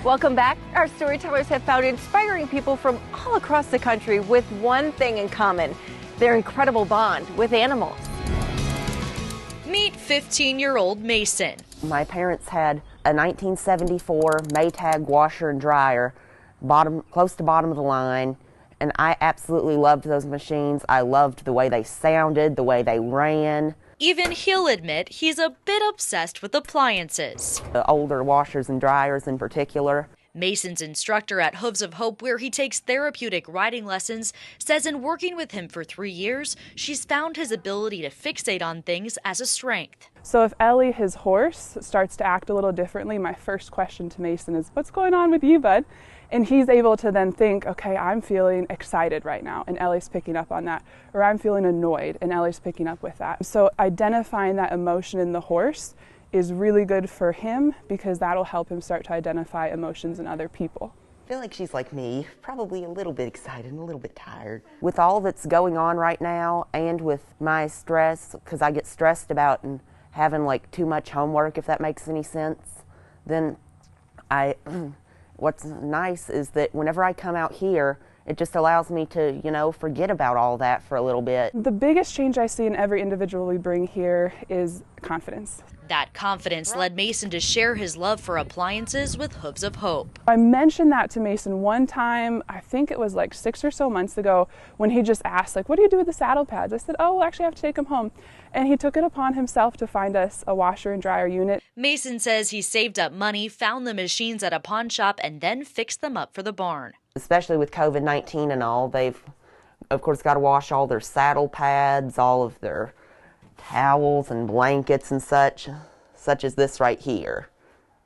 Welcome back. Our storytellers have found inspiring people from all across the country with one thing in common: their incredible bond with animals. Meet 15-year-old Mason. My parents had a 1974 Maytag washer and dryer, close to bottom of the line, and I absolutely loved those machines. I loved the way they sounded, the way they ran. Even he'll admit he's a bit obsessed with appliances. The older washers and dryers in particular. Mason's instructor at Hooves of Hope, where he takes therapeutic riding lessons, says in working with him for 3 years, she's found his ability to fixate on things as a strength. So if Ellie, his horse, starts to act a little differently, my first question to Mason is, "What's going on with you, bud?" And he's able to then think, okay, I'm feeling excited right now, and Ellie's picking up on that. Or I'm feeling annoyed, and Ellie's picking up with that. So identifying that emotion in the horse is really good for him, because that'll help him start to identify emotions in other people. I feel like she's like me, probably a little bit excited and a little bit tired. With all that's going on right now, and with my stress, because I get stressed about and having like too much homework, if that makes any sense, then what's nice is that whenever I come out here, it just allows me to, forget about all that for a little bit. The biggest change I see in every individual we bring here is confidence. That confidence led Mason to share his love for appliances with Hooves of Hope. I mentioned that to Mason one time, I think it was like 6 or so months ago, when he just asked, what do you do with the saddle pads? I said, well, actually I have to take them home. And he took it upon himself to find us a washer and dryer unit. Mason says he saved up money, found the machines at a pawn shop, and then fixed them up for the barn. Especially with COVID-19 and all, they've, of course, got to wash all their saddle pads, all of their towels and blankets and such as this right here.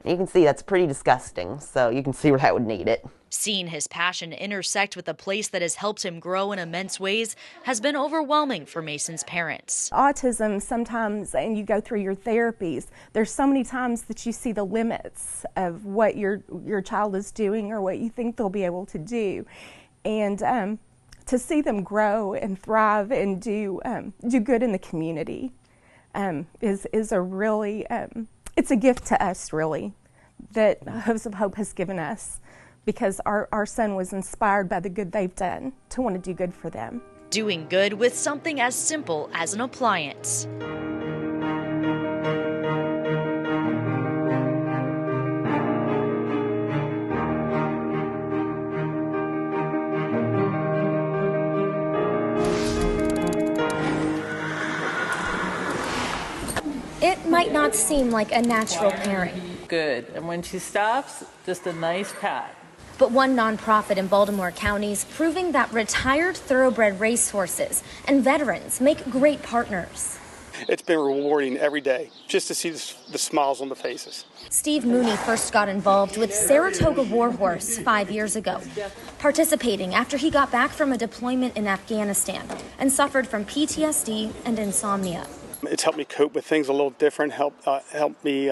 You can see that's pretty disgusting, so you can see where that would need it. Seeing his passion intersect with a place that has helped him grow in immense ways has been overwhelming for Mason's parents. Autism sometimes, and you go through your therapies, there's so many times that you see the limits of what your child is doing or what you think they'll be able to do. And to see them grow and thrive and do good in the community is a really, it's a gift to us, really, that Hooves of Hope has given us, because our son was inspired by the good they've done to want to do good for them. Doing good with something as simple as an appliance. It might not seem like a natural pairing. Good. And when she stops, just a nice pat. But one nonprofit in Baltimore County is proving that retired thoroughbred racehorses and veterans make great partners. It's been rewarding every day just to see the smiles on the faces. Steve Mooney first got involved with Saratoga Warhorse 5 years ago, participating after he got back from a deployment in Afghanistan and suffered from PTSD and insomnia. It's helped me cope with things a little different, helped me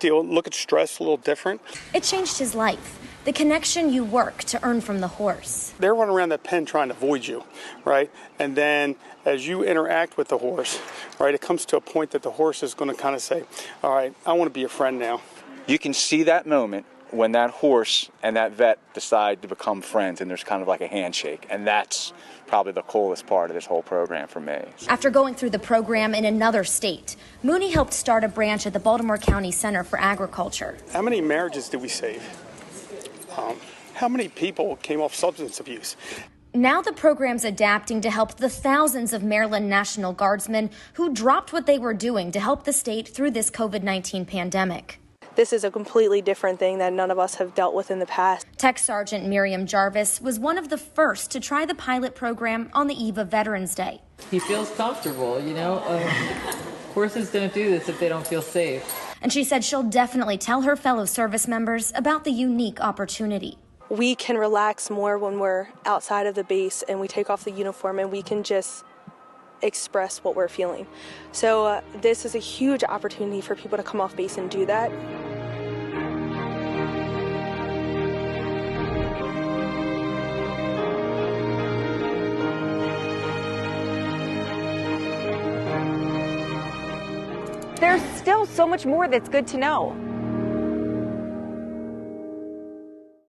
look at stress a little different. It changed his life, the connection you work to earn from the horse. They're running around that pen trying to avoid you, right? And then as you interact with the horse, right, it comes to a point that the horse is going to kind of say, all right, I want to be a friend now. You can see that moment when that horse and that vet decide to become friends, and there's kind of like a handshake, and that's probably the coolest part of this whole program for me. After going through the program in another state, Mooney helped start a branch at the Baltimore County Center for Agriculture. How many marriages did we save? How many people came off substance abuse? Now the program's adapting to help the thousands of Maryland National Guardsmen who dropped what they were doing to help the state through this COVID-19 pandemic. This is a completely different thing that none of us have dealt with in the past. Tech Sergeant Miriam Jarvis was one of the first to try the pilot program on the eve of Veterans Day. He feels comfortable, Horses don't do this if they don't feel safe. And she said she'll definitely tell her fellow service members about the unique opportunity. We can relax more when we're outside of the base and we take off the uniform and we can just express what we're feeling. So this is a huge opportunity for people to come off base and do that. There's still so much more that's good to know.